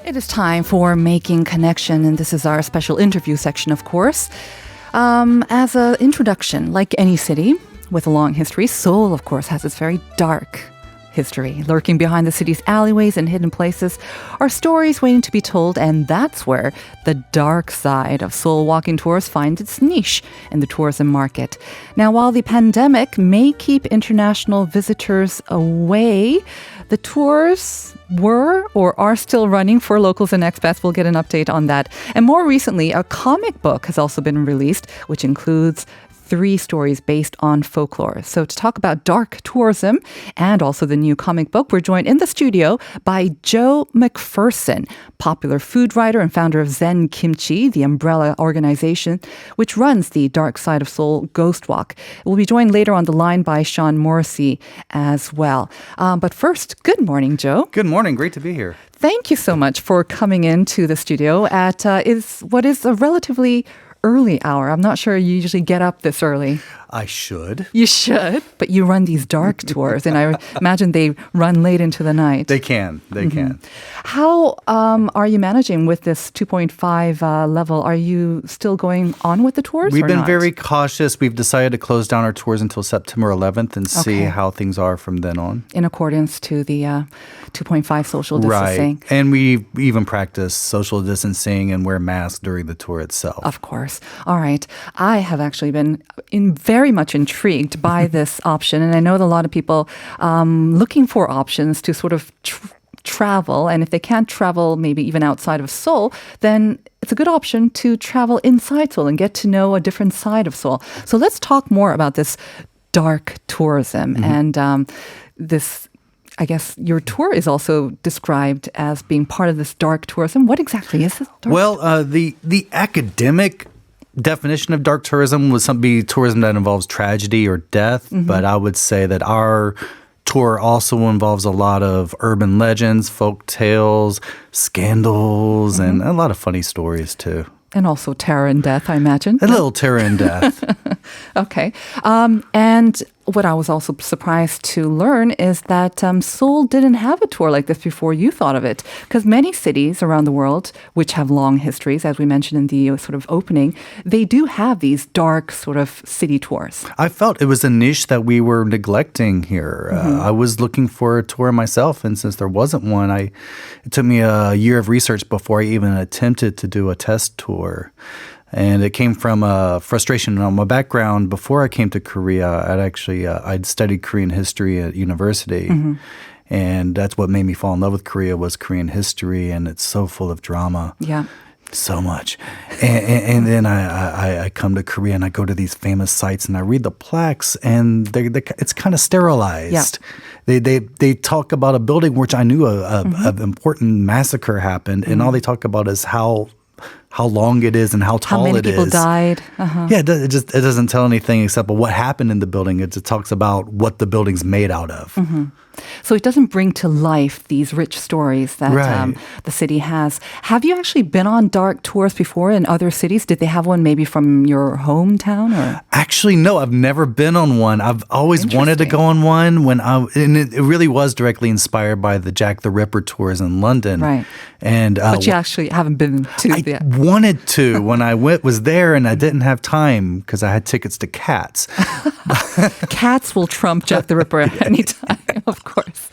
It is time for Making Connection, and this is our special interview section, of course. As an introduction, like any city with a long history, Seoul, of course, has its very dark history. Lurking behind the city's alleyways and hidden places are stories waiting to be told, and that's where the dark side of Seoul walking tours finds its niche in the tourism market. Now, while the pandemic may keep international visitors away, the tours were or are still running for locals and expats. We'll get an update on that. And more recently, a comic book has also been released, which includes 3 stories based on folklore. So to talk about dark tourism and also the new comic book, we're joined in the studio by Joe McPherson, popular food writer and founder of Zen Kimchi, the umbrella organization which runs the Dark Side of Seoul Ghost Walk. We'll be joined later on the line by Sean Morrissey as well. But first, good morning, Joe. Good morning. Great to be here. Thank you so much for coming into the studio at what is a relatively early hour. I'm not sure you usually get up this early. I should. You should, but you run these dark tours, and I imagine they run late into the night. They can. They can. How are you managing with this 2.5 level? Are you still going on with the tours? We've been not? very cautious. We've decided to close down our tours until September 11th and see how things are from then on. In accordance to the 2.5 social distancing. Right. And we even practice social distancing and wear masks during the tour itself. Of course. All right. I have actually been very much intrigued by this option. And I know that a lot of people looking for options to sort of travel. And if they can't travel maybe even outside of Seoul, then it's a good option to travel inside Seoul and get to know a different side of Seoul. So let's talk more about this dark tourism and this. I guess your tour is also described as being part of this dark tourism. What exactly is this dark tourism? The academic definition of dark tourism was tourism that involves tragedy or death, but I would say that our tour also involves a lot of urban legends, folk tales, scandals, and a lot of funny stories too. And also terror and death, I imagine. A little terror and death. Okay. And what I was also surprised to learn is that Seoul didn't have a tour like this before you thought of it. Because many cities around the world, which have long histories, as we mentioned in the sort of opening, they do have these dark sort of city tours. I felt it was a niche that we were neglecting here. I was looking for a tour myself, and since there wasn't one, it took me a year of research before I even attempted to do a test tour. And it came from frustration. My background before I came to Korea, I'd studied Korean history at university. And that's what made me fall in love with Korea was Korean history. And it's so full of drama. Yeah. So much. And then I come to Korea and I go to these famous sites and I read the plaques and it's kind of sterilized. Yeah. They talk about a building which I knew an important massacre happened. And all they talk about is how long it is and how tall it is. How many people died. Yeah, it doesn't tell anything except what happened in the building. It just talks about what the building's made out of. So it doesn't bring to life these rich stories that the city has. Have you actually been on dark tours before in other cities? Did they have one maybe from your hometown? Or? Actually, no, I've never been on one. I've always wanted to go on one and it really was directly inspired by the Jack the Ripper tours in London. Right. But you actually haven't been to I wanted to when I was there and I didn't have time because I had tickets to Cats. Cats will trump Jack the Ripper at any time, of course.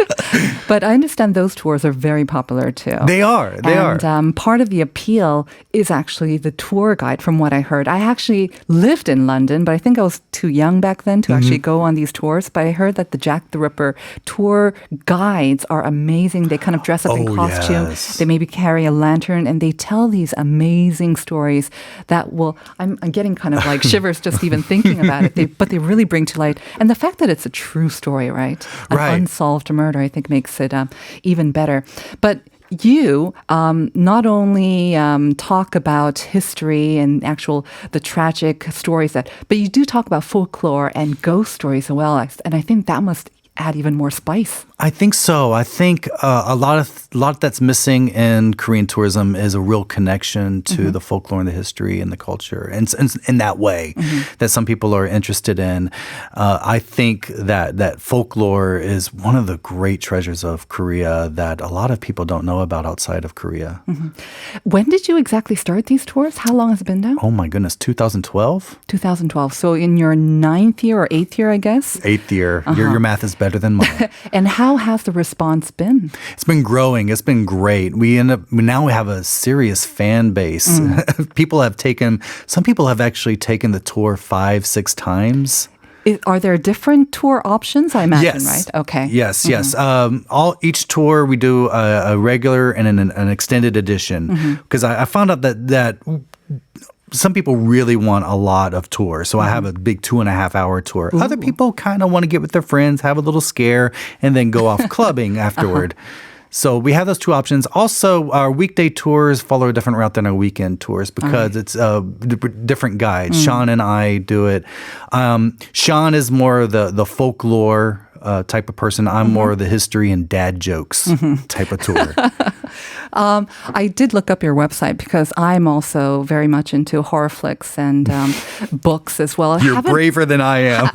But I understand those tours are very popular too. They are. And part of the appeal is actually the tour guide, from what I heard. I actually lived in London, but I think I was too young back then to actually go on these tours. But I heard that the Jack the Ripper tour guides are amazing. They kind of dress up in costume. Yes. They maybe carry a lantern and they tell these amazing stories that will, I'm getting kind of like shivers just even thinking about it. But they really bring to light. And the fact that it's a true story, right? An unsolved murder, I think makes it even better. But you not only talk about history and the tragic stories but you do talk about folklore and ghost stories as well. And I think that must add even more spice. I think so. I think a lot that's missing in Korean tourism is a real connection to the folklore and the history and the culture, and in that way that some people are interested in. I think that folklore is one of the great treasures of Korea that a lot of people don't know about outside of Korea. When did you exactly start these tours? How long has it been now? Oh my goodness, 2012? 2012. So in your 9th year or 8th year, I guess? 8th year. Your math is better than mine. And how has the response been? It's been growing. It's been great. Now we have a serious fan base. Some people have actually taken the tour 5-6 times. Are there different tour options? I imagine, Yes. right? Okay. Yes. Each tour we do a regular and an extended edition, because I found out that some people really want a lot of tours. So I have a big 2.5-hour tour. Ooh. Other people kind of want to get with their friends, have a little scare, and then go off clubbing afterward. So we have those two options. Also, our weekday tours follow a different route than our weekend tours because it's different guides. Sean and I do it. Sean is more the folklore type of person. I'm more the history and dad jokes type of tour. I did look up your website because I'm also very much into horror flicks and books as well. You're braver than I am.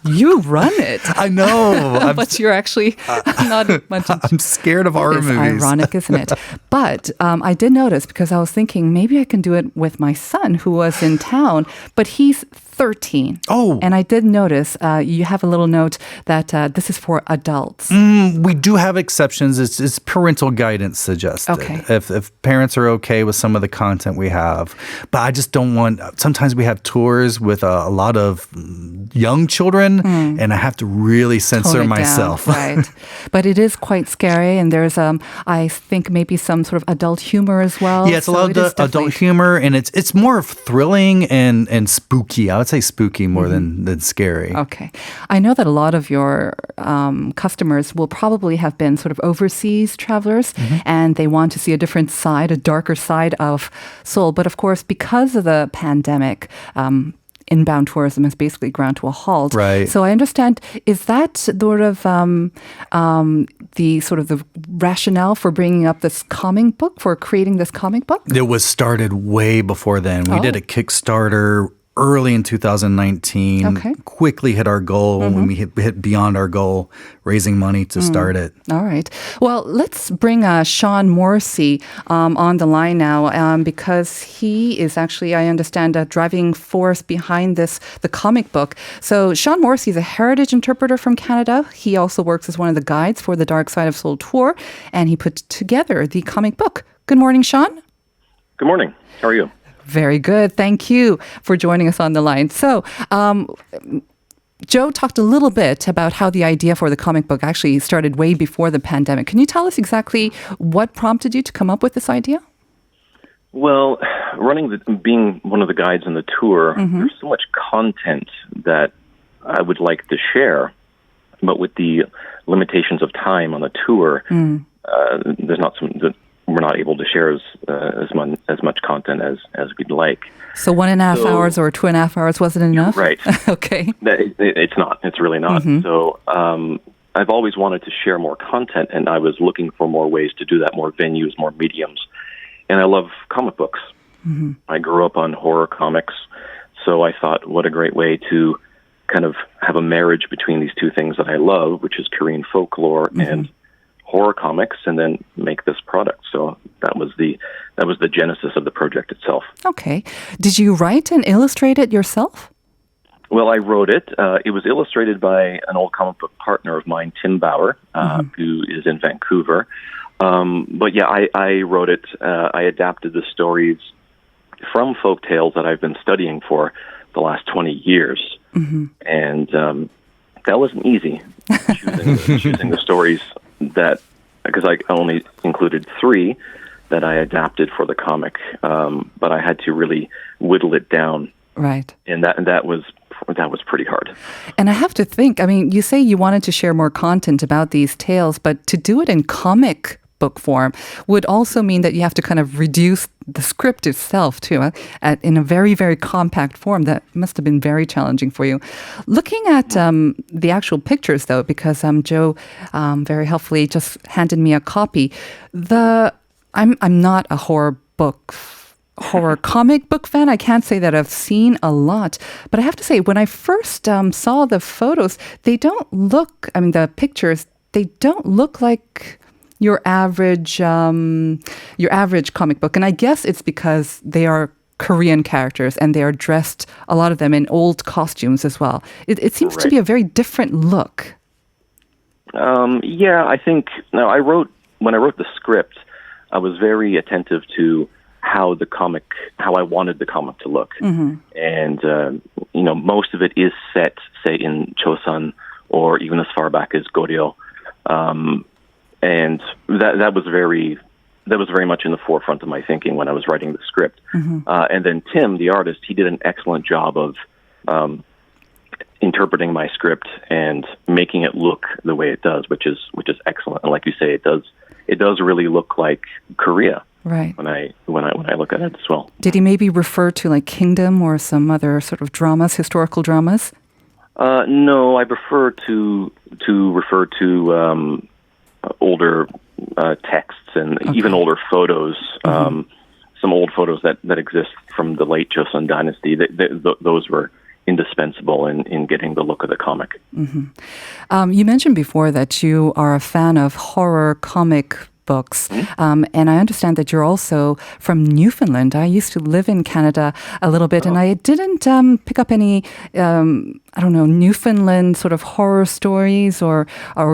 You run it. I know. But you're actually not much. I'm scared of horror It's movies. ironic, isn't it? But I did notice because I was thinking maybe I can do it with my son who was in town, but he's 13. Oh. And I did notice you have a little note that this is for adults. We do have exceptions. It's parental guidance suggested. Okay. If parents are okay with some of the content we have. But I just don't want, sometimes we have tours with a lot of young children and I have to really censor Tone it myself. down, right. But it is quite scary and there's, I think maybe some sort of adult humor as well. Yeah, it's a lot of adult humor and it's more thrilling and spooky. I would say spooky more than scary. Okay. I know that a lot of your customers will probably have been sort of overseas travelers and they want to see a different side, a darker side of Seoul. But of course, because of the pandemic, inbound tourism has basically ground to a halt. Right. So I understand, is that sort of the rationale for bringing up this comic book, for creating this comic book? It was started way before then. We did a Kickstarter early in 2019, Okay. quickly hit our goal. When we hit beyond our goal, raising money to start it. All right. Well, let's bring Sean Morrissey on the line now because he is actually, I understand, a driving force behind the comic book. So Sean Morrissey is a heritage interpreter from Canada. He also works as one of the guides for the Dark Side of Seoul tour, and he put together the comic book. Good morning, Sean. Good morning. How are you? Very good. Thank you for joining us on the line. So, Joe talked a little bit about how the idea for the comic book actually started way before the pandemic. Can you tell us exactly what prompted you to come up with this idea? Well, being one of the guides on the tour, there's so much content that I would like to share, but with the limitations of time on the tour, there's not we're not able to share as much content as we'd like. So 1.5 hours or 2.5 hours wasn't enough? Right. Okay. It's not. It's really not. So I've always wanted to share more content, and I was looking for more ways to do that, more venues, more mediums. And I love comic books. I grew up on horror comics, so I thought, what a great way to kind of have a marriage between these two things that I love, which is Korean folklore and horror comics, and then make this product. So that was the genesis of the project itself. Okay. Did you write and illustrate it yourself? Well, I wrote it. It was illustrated by an old comic book partner of mine, Tim Bauer, who is in Vancouver. But yeah, I wrote it. I adapted the stories from folk tales that I've been studying for the last 20 years. And that wasn't easy, choosing the stories because I only included 3 that I adapted for the comic, but I had to really whittle it down. Right. And that was pretty hard. And I have to think, I mean, you say you wanted to share more content about these tales, but to do it in comic book form would also mean that you have to kind of reduce the script itself too, in a very, very compact form. That must have been very challenging for you. Looking at the actual pictures, though, because Joe very helpfully just handed me a copy. I'm not a horror comic book fan. I can't say that I've seen a lot, but I have to say, when I first saw the photos, they don't look. I mean, the pictures, they don't look like your average comic book. And I guess it's because they are Korean characters and they are dressed, a lot of them, in old costumes as well. It seems to be a very different look. I think when I wrote the script, I was very attentive to how I wanted the comic to look. Mm-hmm. And, most of it is set, say, in Chosun or even as far back as Goryeo. And that was very much in the forefront of my thinking when I was writing the script. Mm-hmm. And then Tim, the artist, he did an excellent job of interpreting my script and making it look the way it does, which is excellent. And like you say, it does really look like Korea. Right. When I look at it as well. Did he maybe refer to like Kingdom or some other sort of dramas, historical dramas? No, I prefer to refer to older texts and even older photos. Mm-hmm. Some old photos that exist from the late Joseon Dynasty. Those were indispensable in getting the look of the comic. Mm-hmm. You mentioned before that you are a fan of horror comic books. And I understand that you're also from Newfoundland. I used to live in Canada a little bit, and I didn't pick up any, Newfoundland sort of horror stories or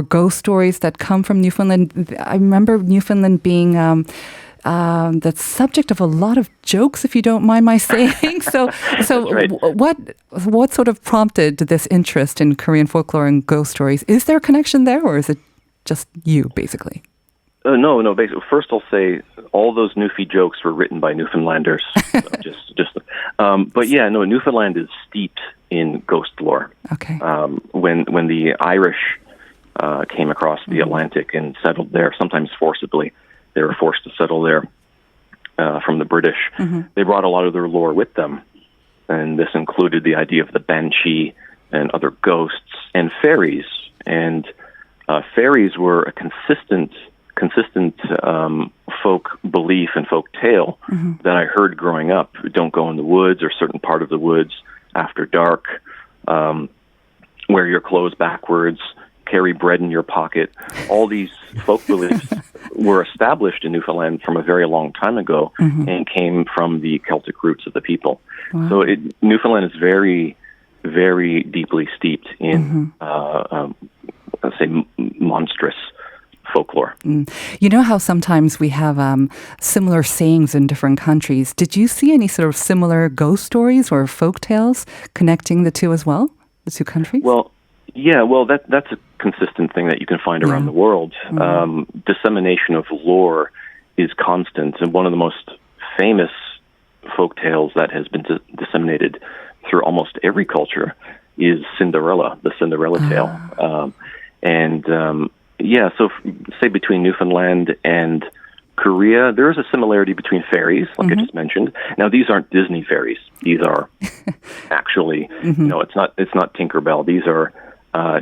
ghost stories that come from Newfoundland. I remember Newfoundland being the subject of a lot of jokes, if you don't mind my saying. So right. What sort of prompted this interest in Korean folklore and ghost stories? Is there a connection there, or is it just you, basically? No. Basically, first I'll say all those Newfie jokes were written by Newfoundlanders. But yeah, no, Newfoundland is steeped in ghost lore. Okay. When the Irish came across the Atlantic and settled there, sometimes forcibly, they were forced to settle there from the British. Mm-hmm. They brought a lot of their lore with them, and this included the idea of the banshee and other ghosts and fairies. And fairies were a consistent folk belief and folk tale that I heard growing up. Don't go in the woods or certain part of the woods after dark. Wear your clothes backwards. Carry bread in your pocket. All these folk beliefs were established in Newfoundland from a very long time ago and came from the Celtic roots of the people. Wow. So Newfoundland is very, very deeply steeped in, let's say, monstrous folklore. You know how sometimes we have similar sayings in different countries. Did you see any sort of similar ghost stories or folk tales connecting the two as well, the two countries? Well, yeah, that's a consistent thing that you can find around the world. Dissemination of lore is constant, and one of the most famous folk tales that has been disseminated through almost every culture is Cinderella, the Cinderella tale. So say between Newfoundland and Korea, there is a similarity between fairies, like I just mentioned. Now, these aren't Disney fairies. These are actually, it's not Tinkerbell. These are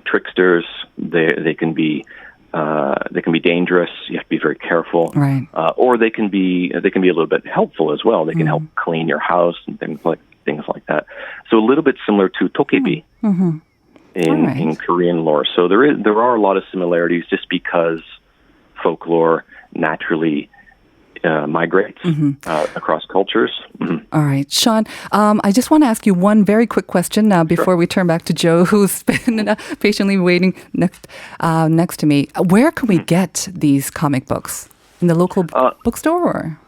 tricksters. They can be dangerous. You have to be very careful. Right. Or they can be a little bit helpful as well. They can help clean your house and things like that. So a little bit similar to tokebi. In Korean lore. So there are a lot of similarities just because folklore naturally migrates across cultures. All right. Sean, I just want to ask you one very quick question now before we turn back to Joe, who's been patiently waiting next to me. Where can we get these comic books? In the local bookstore? Or?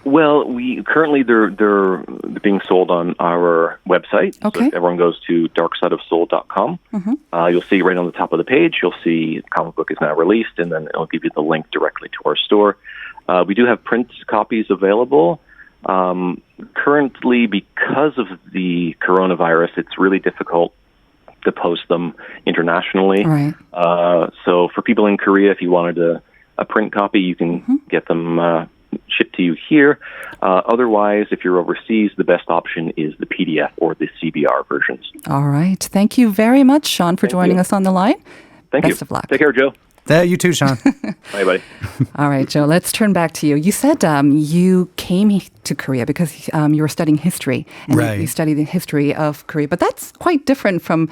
Well, they're being sold on our website. Okay. So if everyone goes to darksideofseoul.com, you'll see right on the top of the page, you'll see the comic book is now released, and then it'll give you the link directly to our store. We do have print copies available. Currently, because of the coronavirus, it's really difficult to post them internationally. Right. So for people in Korea, if you wanted to a print copy, you can get them shipped to you here. Otherwise, if you're overseas, the best option is the PDF or the CBR versions. All right. Thank you very much, Sean, for joining us on the line. Thank you. Best of luck. Take care, Joe. You too, Sean. Bye, buddy. All right, Joe, let's turn back to you. You said you came to Korea because you were studying history. And Right. you studied the history of Korea. But that's quite different from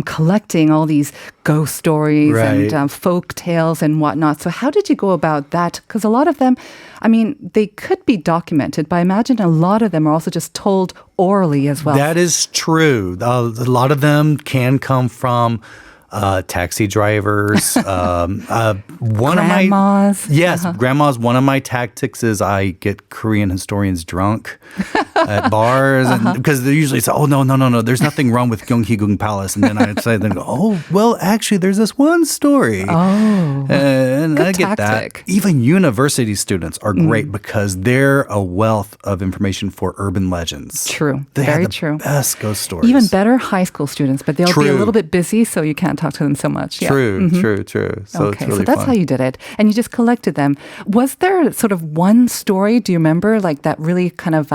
collecting all these ghost stories Right. and folk tales and whatnot. So how did you go about that? Because a lot of them, I mean, they could be documented, but I imagine a lot of them are also just told orally as well. That is true. A lot of them can come from taxi drivers. One Grandmas. of my yes, grandmas. One of my tactics is I get Korean historians drunk at bars, and because they usually say, "Oh no, there's nothing wrong with Gyeonggi-gung Palace," and then I'd say, "Then oh well, actually, there's this one story." Oh, And good I get tactic. that. Even university students are great because they're a wealth of information for urban legends. True. They Very have the true. best ghost stories. Even better high school students, but they'll be a True. little bit busy, so you can't talk to them so much. Yeah. True. So Okay, it's really so that's fun. how you did it. And you just collected them. Was there sort of one story, do you remember, like that really kind of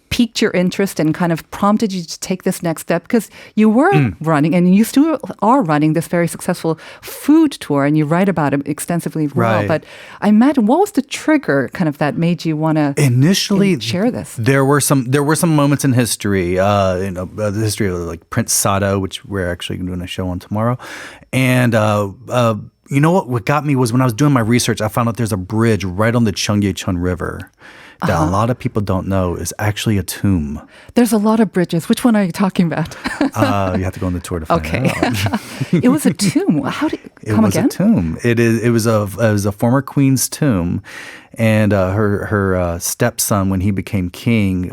piqued your interest and kind of prompted you to take this next step? Because you were running, and you still are running this very successful food tour, and you write about it extensively as well. Right. But I imagine, what was the trigger kind of that made you want to Initially, share this? There were some moments in history, the history of like Prince Sado, which we're actually doing a show on tomorrow, and you know what got me was when I was doing my research, I found out there's a bridge right on the Cheonggyecheon River that a lot of people don't know is actually a tomb. There's a lot of bridges. Which one are you talking about? You have to go on the tour to find Okay. out. It was a tomb. How did It come was again? a tomb. It was a former queen's tomb, and her stepson, when he became king,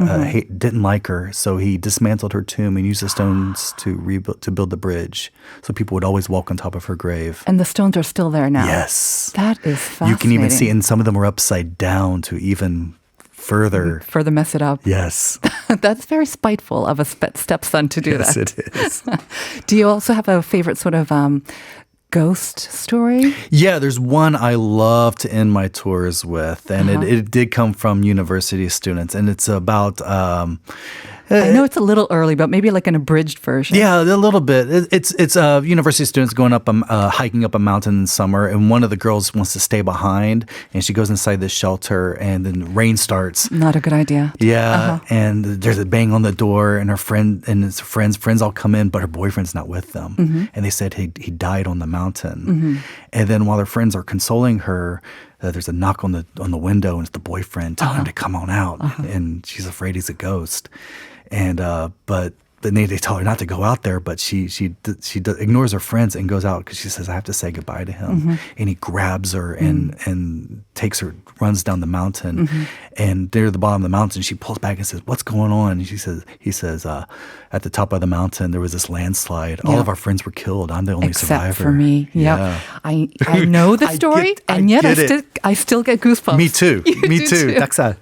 didn't like her, so he dismantled her tomb and used the stones to build the bridge. So people would always walk on top of her grave. And the stones are still there now. Yes, That is fascinating. you can even see, and some of them are upside down to even further. Further mess it up. Yes, That's very spiteful of a stepson to do yes, that. it is. Do you also have a favorite sort of ghost story? Yeah, there's one I love to end my tours with, and it did come from university students, and it's about. I know it's a little early, but maybe like an abridged version. Yeah, a little bit. It's university students going up, hiking up a mountain in summer, and one of the girls wants to stay behind, and she goes inside this shelter, and then rain starts. Not a good idea. Yeah, and there's a bang on the door, and her friend and his friends all come in, but her boyfriend's not with them, and they said he died on the mountain. And then while her friends are consoling her, there's a knock on the window, and it's the boyfriend telling her to come on out, and she's afraid he's a ghost. And but then they tell her not to go out there, but she ignores her friends and goes out because she says, I have to say goodbye to him. And he grabs her and takes her, runs down the mountain, and near the bottom of the mountain, she pulls back and says, what's going on? And he says, at the top of the mountain, there was this landslide. All of our friends were killed. I'm the only Except survivor. for me. Yeah. I know the story, and yet I still get goosebumps. Me too. You Me do too. Daksa.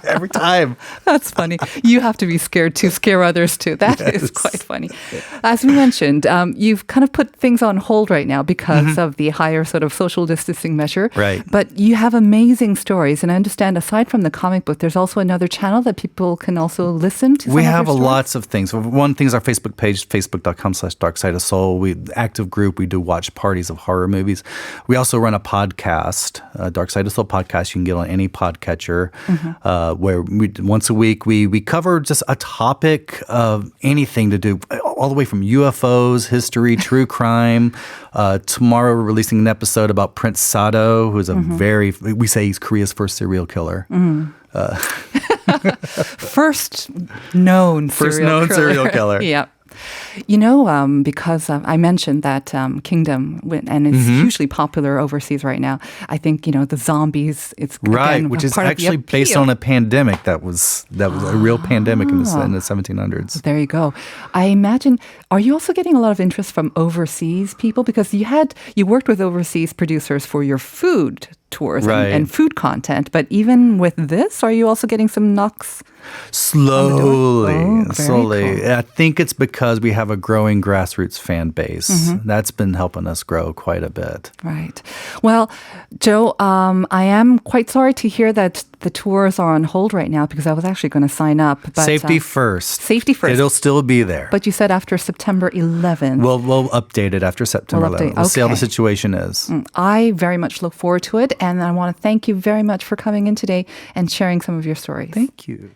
Every time. That's funny. You have to be scared to scare others too. That is quite funny. As we mentioned, you've kind of put things on hold right now because of the higher sort of social distancing measure. Right. But you have amazing stories. And I understand aside from the comic book, there's also another channel that people can also listen to. We have lots of things. One thing is our Facebook page, facebook.com/darksideofseoul. We active group. We do watch parties of horror movies. We also run a podcast, Dark Side of Soul podcast. You can get on any podcatcher, where once a week we cover just a topic of anything to do, all the way from UFOs, history, true crime. Tomorrow we're releasing an episode about Prince Sado, who's we say he's Korea's first serial killer. First known serial killer. Yeah. You know, because I mentioned that Kingdom, and it's hugely popular overseas right now. I think, the zombies, it's right, again, which is part actually of the based appeal. on a pandemic that was a real pandemic in the 1700s. There you go. I imagine, are you also getting a lot of interest from overseas people? Because you worked with overseas producers for your food tours Right. and food content. But even with this, are you also getting some knocks? Slowly, Oh, very slowly. cool. I think it's because we have a growing grassroots fan base. Mm-hmm. That's been helping us grow quite a bit. Right. Well, Joe, I am quite sorry to hear that the tours are on hold right now because I was actually going to sign up. But, Safety first. Safety first. It'll still be there. But you said after September 11th. We'll update it after September We'll update. 11th. We'll see how the Okay. situation is. I very much look forward to it. And I want to thank you very much for coming in today and sharing some of your stories. Thank you.